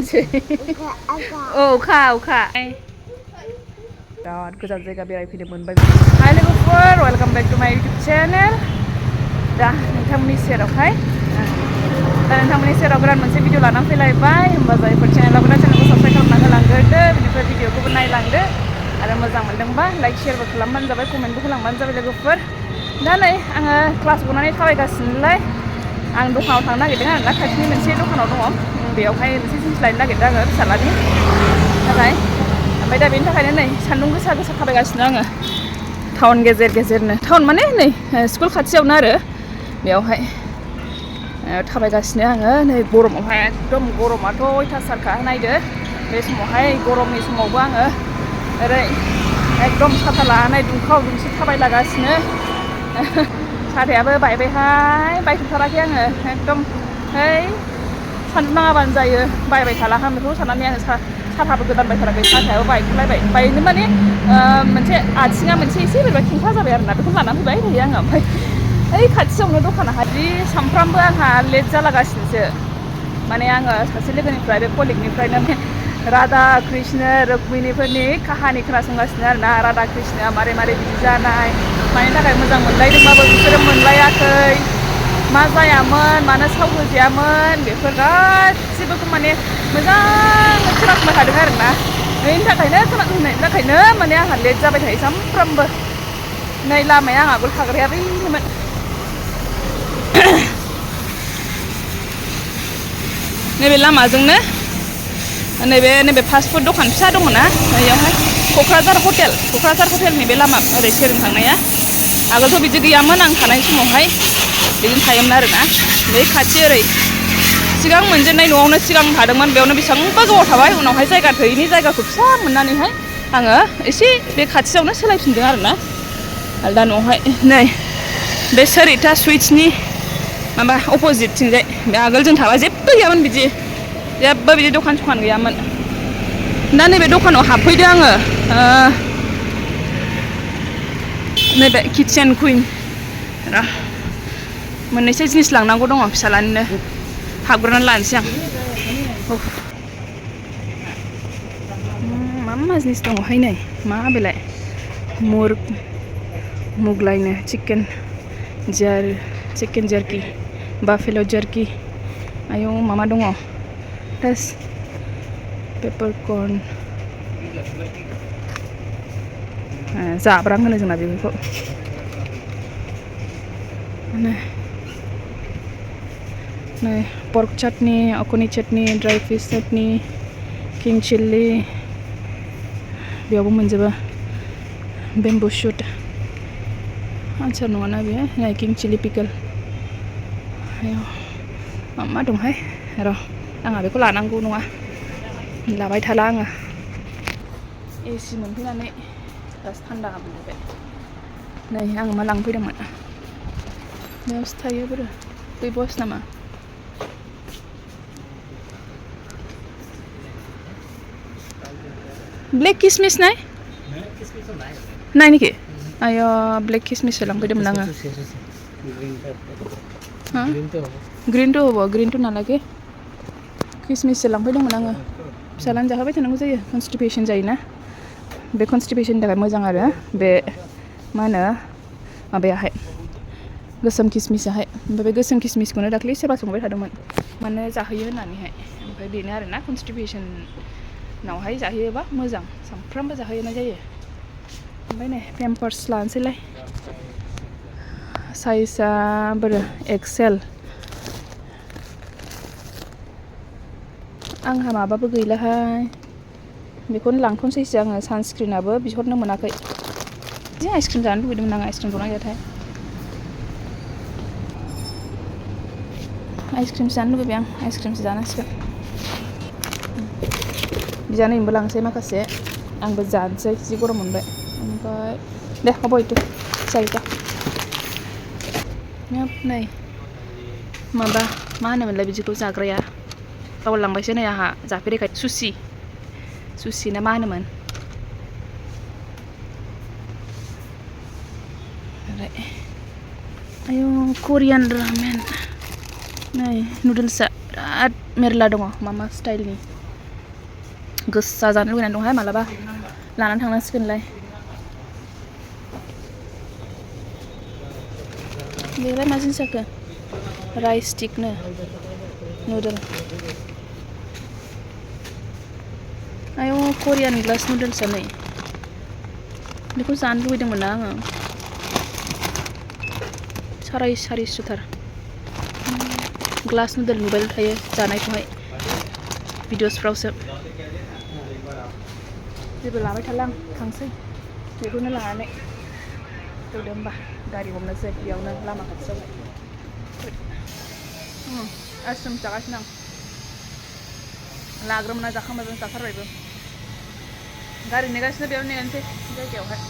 sih. Oh, kau. Biराद गोजान जायगा बेरायफैनो मोनबाय. Hi लोगोफोर, welcome back to my YouTube channel. दा नोंथांमोननि सेरावहाय नोंथांमोननि सेराव गोदान मोनसे भिडिअ लानानै फैलायबाय. होमबा जायफोर चेनेलाव गोदान चेनेलखौ साबस्क्राइब खालामना होलांग्रोदो, बेनिफ्राय भिडिअखौबो नायलांदो आरो मोजां मोनदोंबा लाइक शेयारबो खालामबानो जाबाय, कमेन्टबो होलांबानो जाबाय लोगोफोर. दा नै आङो क्लास गनानै थाबायगासिनोलाय आं दखानाव थांनो नागिरदों आरोना, खाथिनि मोनसे दखानाव दङ. बेयावहाय मोनसे जिनिस लायनो नागिरदों आङो फिसालानि थाखाय. ओमफ्राय दा बेनि थाखायनो नै सान्दुं गोसा गोसा थाबायगासिनो आङो टाउन गेजेरनो. टाउन माने नै स्कुल खाथियावनो आरो बेयावहाय थाबायगासिनो आङो नै गरमावहाय. एकदम गरमाथ' अयथासारखा नायदो. बे समावहाय गरमनि समावबो आङो ओरै एकदम साथा लानानै दुंखाव दुंसि थाबायलागासिनो. साथायाबो बायबायहाय, बायथ'थाराखै आङो. एकदम सान्दुं नाङाबानो जायो, बायबाय थालाहां बेखौ साननानै आङो साथाबो गोदान बायथाराखै. साथायाबो बायखुलायबाय. बायनो माने मोनसे आथिङा मोनसे एसे बोरैबा खेंख्रा जाबाय आरोना, बेखौ लानानै फैबाय थायो आङो. ओमफ्राय ओइ खाथियावनो दखानाहाय जि सामफ्रामबो आंहा लेट जालागासिनोसो. माने आङो सासे लोगोनिफ्राय बे कलिगनिफ्रायनो राधा कृष्ण रुक्मिनिफोरनि काहानि खोनासंगासिनो आरोना. राधा कृष्णआ मारै मारै बिदि जानाय, मानि थाखाय मोजां मोनलायदोंबाबो बिसोरो मोनलायाखै, मा जायामोन, मानो सावहोजायामोन, बेफोर गासिबोखौ माने मोजाङै खोनासंबाय थादों आरोना. बेनि थाखायनो खोनासंनायनि थाखायनो माने आंहा लेट जाबाय थायो सामफ्रामबो. नै लामाया आं आगोल थाग्राया बैनोमोन. नैबे लामाजोंनो नैबे फास्टफुड दखान फिसा दङ ना, बेयावहाय क'क्राझार हटेलनि बे लामा ओरै सेरजों थांनाया. आगोलथ' बिदि गैयामोन, आं थानाय समावहाय बिदिनो थायोमोन आरोना. बे खाथि ओरै सिगां मोनजेननाय न'आवनो सिगां थादोंमोन, बेयावनो बेसेबांबा गोबाव थाबाय. उनावहाय जायगा थोयैनि जायगाखौ फिसा मोननानैहाय आङो एसे बे खाथियावनो सोलायफिनदों आरोना. आरो दा न'आवहाय नै बे सरिता सुइट्सनि माबा अपोजिटथिंजाय, बे आगोल जों थाबा जेबो गैयामोन, बिदि जेबो बिदि दखान गैयामोन. दा नैबे दखानाव हाबफैदो आङो. नैबे किटचेन कुइन मोननैसो जिनिस लांनांगौ दङ फिसालानिनो. हाबग्रोनानै लानोसै आं. मा जिनिस दङहाय नै, मा बेलाय मुगलायनो चिकेन जार्कि, बाफेल' जार्कि, आयौ मा दङ, पेपारकर्न, जाब्रां होनो जोंना बेखौ. नै पर्क चाटनि, अखनि चाटनि, ड्राई फिश चाटनि, किं चिल्ली, बेयावबो मोनजोबो. बेम्बु शुट आचार नङाना बेयो, नै किं चिल्ली पिकल. मा दंहाय, र' आंहा बेखौ लानांगौ नङा, लाबाय थाला आङो. एसि मोनफैनानै दासो थान्दा मोनबाय. नै आं मा लांफैदोंमोन, बेयावसो थायो बोरो, बै बस नामा. ब्लेक किसमिस नाय नेকি? आयो ब्लेक किसमिससो लांफैदोंमोन आङो. ग्रीन थ' हब, ग्रीन थ' नालागे किसमिससो लांफैदोंमोन आङो. फिसालानो जाहोबाय थानांगौ जायो, कनस्टिपेसन जायोना. बे कनस्टिपेसननि थाखाय मोजां आरो बे मा होनो माबायाहाय गोसोम किसमिसाहाय. ओमफ्राय बे गोसोम किसमिसखौनो दाख्लै सोरबा संबाय थादोंमोन, मानो जाहोयो होननानैहाय. ओमफ्राय बेनो आरोना कनस्टिपेसनावहाय जाहोयोबा मोजां, सामफ्रामबो जाहोनाय जायो. ओमफ्राय नै पेम्पार्स लानोसैलाय, साइजआ बोरो एक्सेल. आंहा माबाबो गैलाहाय, बेखौनो लांथ'नोसैसो आङो. सानस्क्रिनाबो बिहरनो मोनाखै. बिदि आइसक्रिम जानो लुबैदोंमोन आं, आइसक्रिम दंना गैयाथाय। आइसक्रिमसो जानो लुबैबाय आं, आइसक्रिमसो जानांसिगोन. बिजानैनोबो लांसै माखासे, आंबो जानोसै, जि गरम मोनबाय. ओमफ्राय दे अब इटु जायोदा। नै माबा मा होनोमोनलाय बिदिखौ जाग्राया, बावलांबायसो नै आंहा जाफेरैखाय. सुसि ना मा होनोमोन. आयौ करियान रामेन, नै नुडल्सआ बिराद मेरला दङ, मा स्टाइलनि. गोसा जानो लुगैनानै दंहाय मालाबा लानानै थांनांसिगोनलाय बेलाय मा जिनिस जाखो राइस स्टिकनो नुदोल आयौ करियान ग्लास नुदोल्सआ नै बेखौ जानो लुगैदोंमोन ना आङो सारायस'थार ग्लास नुदोल नुबायल' थायो जानायखौहाय भिडिअसफ्रावसो जेबो लाबाय थाला आं थांसै बेखौनो लानानै फैदो होमबा गारि हमनोसै बेयावनो लामा खाथियावहाय आइसक्रिम जागासिनो आं लाग्रोमोना जाखांबाय जाथारबायबो गारि नेगासिनो बेयाव नेगानोसै जायगायावहाय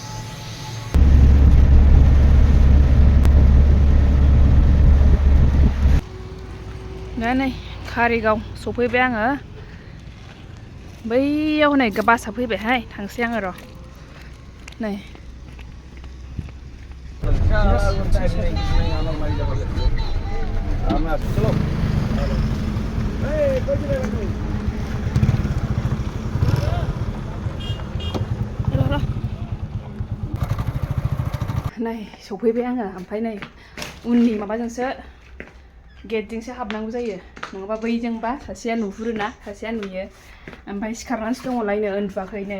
नै कारिगाव सफैबाय आङो बैयाव नै बासआ फैबायहाय थांसै आङो र' नै नै सफैबाय आङो ओमफ्राय नै उननि माबाजोंसो गेटजोंसो हाबनांगौ जायो नङाबा बैजोंबा सासेया नुहुरोना सासेया नुयो ओमफ्राय सिखारनानैसो दङलायनो उन्दुवाखैनो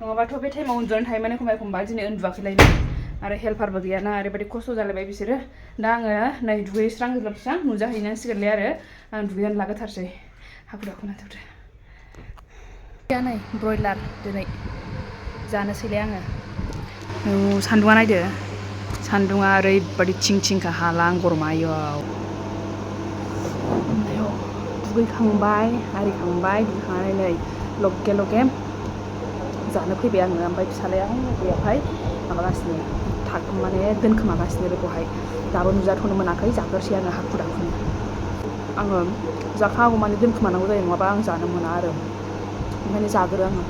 नङाबाथ' बे टाइमाव उन्दुनानै थायोमोन एखमबा दिनै उन्दुवाखैलायनो आरो हेल्पारबो गैयाना ओरैबायदि खस्थ' जालायबाय बिसोरो दा आङो नै दुगैस्रां लोबस्रां नुजाहैनांसिगोनलाय आरो आं दुगैनानै लाग्रोथारसै हाखु दाखुनो नै ब्रयलार दिनै जानोसैलाय आङो सान्दुङा नायदो सान्दुङा ओरैबायदि थिंखा हाला आं गरमा आयौ दुगैखांबाय आरिखांबाय दुगैखांनानै नै लगे जानो फैबाय आङो ओमफ्राय फिसालाया बेयावहाय माबागासिनो माने दोनखोमागासिनो बेखौहाय दाबो नुजाथ'नो मोनाखै जाग्रोसै आङो हाखु दाखुनो आङो जाखागौमानि दोनखोमानांगौ जायो नङाबा आं जानो मोना आरो ओंखायनो जाग्रो आङो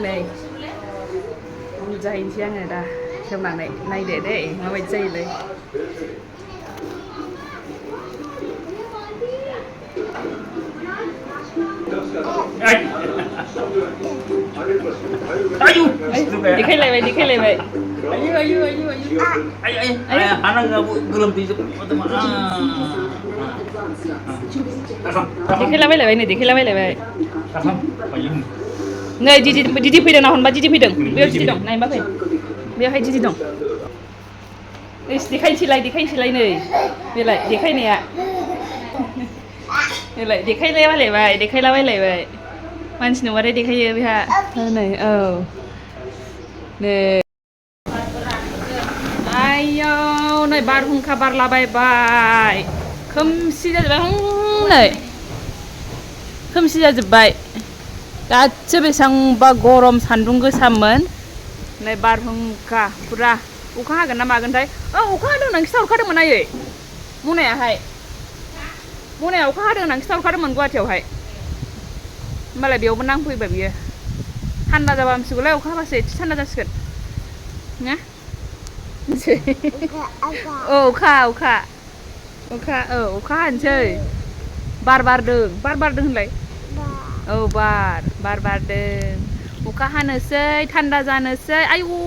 नै जाहैनोसै आङो दा खेवनानै नायदो दे माबायदि जायोलाय देखायलायबाय देखायलायबाय देखायलाबायलायबाय नै देखायलाबायलायबाय नै दिदि फैदों ना हनबा दिदि फैदों बेयाव दिदि दं नायबा फै बेयावहाय दिदि दं देखायनोसैलाय नै बेलाय देखायनाया बेलाय देखायलाबायलायबाय मानसि नुबाथाय देखायो बेहा नै औ नै आयौ नै बारहुंखा बारलाबायबाय खोमसि जाजोबबाय नै खोमसि जाजोबबाय दासो बेसेबांबा गरम सान्दुं गोसामोन नै बारहुंखा फुरा अखा हागोन ना मागोनथाय अखा हादों होननानै खिथाहरखादोंमोन आयै मनायाव अखा हादों होननानै खिथाहरखादोंमोन गुवाहाटियावहाय होमबालाय बेयावबो नांफैबाय बियो थान्दा जाबा हामसिगौलाय अखा हाबासो एसे थान्दा जासिगोन ना अखा हानोसै बार बारदों होनलाय औ बार बारदों अखा हानोसै थान्दा जानोसै आयौ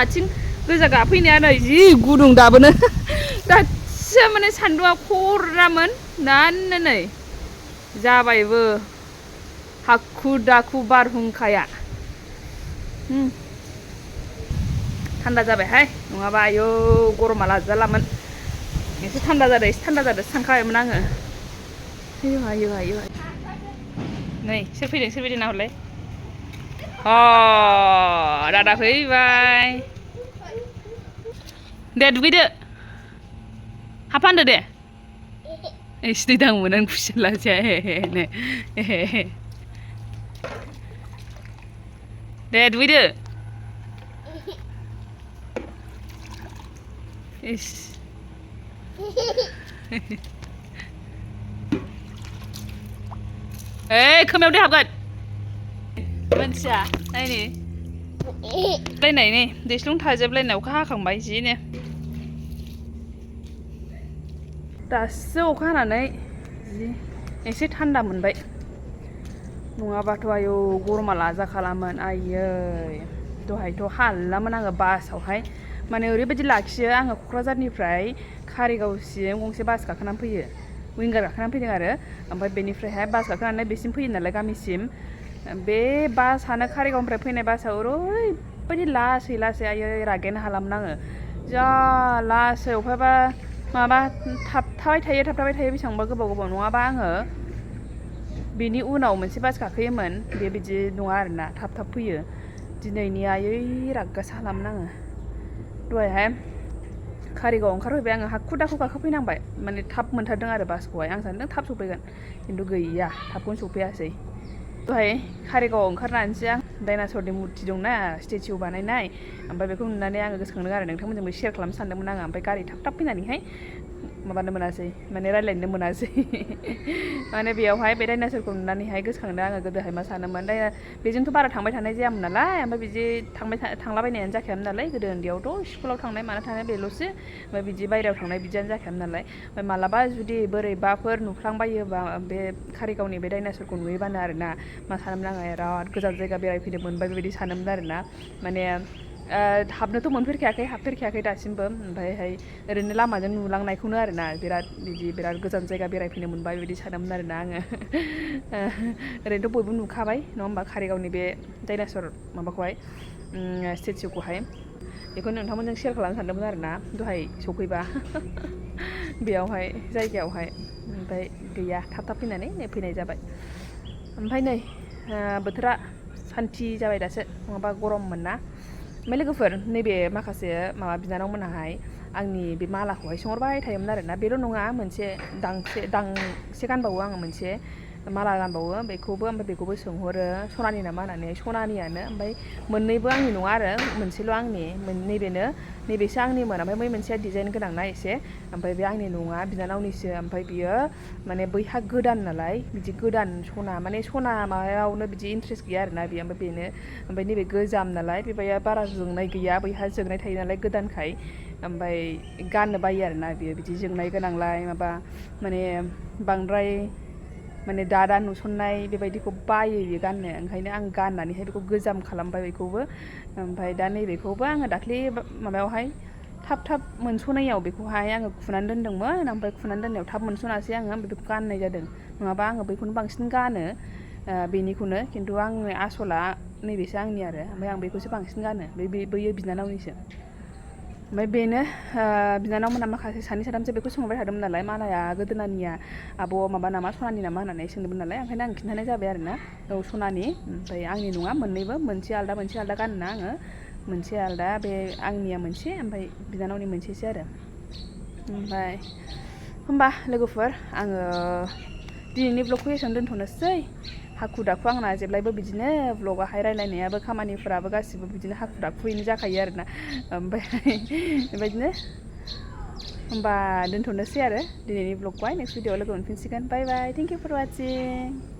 आथिं गोजा गाफैनाया नै जि गुदुं दाबोनो दासो माने सान्दुंआ खरामोन दानो नै जाबायबो हाखु दाखु बारहुंखाया थान्दा जाबायहाय नङाबा आयौ गरमा लाजालामोन एसे थान्दा जादों सानखाबायमोन आङो आयौ नै सोर फैदों नाहरलाय दादा फैबाय दे दुगैदो हाबफानदो दे सिनै दांमोन आं खुसिलासै दे दुगैदो खोमायाव दे हाबगोन मानसिया नायनै दैस्लुं थाजोबलायनाय अखा हाखांबाय जिनो दासो अखा हानानै जि एसे थान्दा मोनबाय नङाबाथ' आयौ गरमा लाजा खालामोन आयै दहायथ' हालामोन आङो बासावहाय माने ओरैबायदि लाखियो आङो क'क्राझारनिफ्राय कारिगावसिम गंसे बास गाखोनानै फैयो विंगार गाखोनानै फैदों आरो ओमफ्राय बेनिफ्रायहाय बास गाखोनानै बेसिम फैयो नालाय गामिसिम बे बासानो कारिगावनिफ्राय फैनाय बासा ओरैबायदि लासै आयै रागायानो हालामोन आङो जा लासै अबहायबा माबा थाबथाबाय थायो बेसेबांबा गोबाव नङाबा आङो बेनि उनाव मोनसे बास गाखोयोमोन बे बिदि नङा आरोना थाब फैयो दिनैनि आयै रागासो हालामोन आङो दहायहाय कारिगाव ओंखारफैबाय आङो हाखु दाखु गाखोफैनांबाय माने थाब मोनथारदों आरो बासखौहाय आं सानदों थाब सफैगोन खिन्थु गैया थाबखौनो सफैयासै दहाय कारिगावआव ओंखारनानैसो आं डाइनासरनि मुर्ति दंना स्टेचु बानायनाय ओमफ्राय बेखौ नुनानै आङो गोसोखांदों आरो नोंथांमोनजोंबो शेयार खालामनो सानदोंमोन आङो ओमफ्राय गारि थाब फैनानैहाय माबानो मोनासै माने रायज्लायनो मोनासै माने बेयावहाय बे डाइनासरखौ नुनानैहाय गोसोखांदों आङो गोदोहाय मा सानोमोन बेजोंथ' बारा थांबाय थानाय जायामोन नालाय ओमफ्राय बिदि थांलाबायनायानो जाखायामोन नालाय गोदो उन्दैयावथ' स्कुलाव थांनाय माना थांनाय बेल'सो ओमफ्राय बिदि बायहेरायाव थांनाय बिदियानो जाखायामोन नालाय ओमफ्राय मालाबा जुदि बोरैबाफोर नुफ्लांबायोबा बे कारिगावनि बे डाइनासरखौ नुयोबानो आरोना मा सानोमोन आङो बिराद गोजान जायगा बेरायफैनो मोनबाय बेबायदि सानोमोन आरोना माने हाबनोथ' हाबफेरखायाखै दासिमबो ओमफ्रायहाय ओरैनो लामाजों नुलांनायखौनो आरोना बिराद गोजान जायगा बेरायफैनो मोनबाय बेबायदि सानोमोन आरोना आङो ओरैनोथ' बयबो नुखाबाय नङा होमबा कारिगावनि बे डाइनासर माबाखौहाय स्टेचुखौहाय बेखौ नोंथांमोनजों शेयार खालामनो सानदोंमोन आरोना दहाय सफैबा बेयावहाय जायगायावहाय ओमफ्राय गैया थाब फैनानै फैनाय जाबाय ओमफ्राय नै बोथोरा सान्थि जाबाय दासो नङाबा गरममोन ना ओमफ्राय लोगोफोर नैबे माखासे माबा बिनानावमोनाहाय आंनि बे मालाखौहाय सोंहरबाय थायोमोन आरोना बेल' नङा मोनसे दांसे गानबावो आङो मोनसे माला गानबावो बेखौबो सोंहरो सनानि नामा होननानै सनानियानो ओमफ्राय मोननैबो आंनि नङा आरो मोनसेल' आंनि नैबेसो आंनिमोन ओमफ्राय बै मोनसेया डिजाइन गोनांना एसे ओमफ्राय बे आंनि नङा बिनानावनिसो ओमफ्राय बियो माने बैहा गोदान नालाय बिदि गोदान सना माने सना माबायावनो बिदि इन्ट्रेस्ट गैया आरोना बेयो ओमफ्राय नैबे गोजाम नालाय बेबाया बारा जोंनाय गैया बैहा जोंनाय थायो नालाय गोदानखाय ओमफ्राय गाननो बायो आरोना बियो बिदि जोंनाय गोनांलाय माबा माने बांद्राय माने दादा नुसननाय बेबायदिखौ बायो बियो गाननो ओंखायनो आं गाननानैहाय बेखौ गोजाम खालामबाय बेखौबो ओमफ्राय दा नैबेखौबो आङो दाख्लै माबायावहाय थाब मोनस'नायाव बेखौहाय आङो खुनानै दोनदोंमोन ओमफ्राय खुनानै दोननायाव थाब मोनस'नासै आङो ओमफ्राय बेखौ गाननाय जादों नङाबा आङो बेखौनो बांसिन गानो बेनिखौनो खिन्थु आंनि आसला नैबेसो आंनि आरो ओमफ्राय आं बेखौसो बांसिन गानो बैयो बिनानावनिसो ओमफ्राय बेनो बिनानावमोना माखासे सानै साथामसो बेखौ सोंबाय थादोंमोन नालाय मालाया गोदोनानिया आब' माबा नामा सनानि नामा होननानै सोंदोंमोन नालाय ओंखायनो आं खिन्थानाय जाबाय आरोना औ सनानि ओमफ्राय आंनि नङा मोननैबो मोनसे आलदा गानोना आङो मोनसे आलदा बे आंनिया मोनसे ओमफ्राय बिनानावनि मोनसेसो आरो ओमफ्राय होमबा लोगोफोर आङो दिनैनि ब्लगखौ एसेयावनो दोनथ'नोसै हाखु दाखु आंना जेब्लायबो बिदिनो ब्लगाहाय रायलायनायाबो खामानिफोराबो गासिबो बिदिनो हाखु दाखुयैनो जाखायो आरोना ओमफ्राय बेबायदिनो होमबा दोनथ'नोसै आरो दिनैनि ब्लगखौहाय नेक्स्ट भिडिअआव लोगो मोनफिनसिगोन बाय बाय थेंक इउ फर वाचिं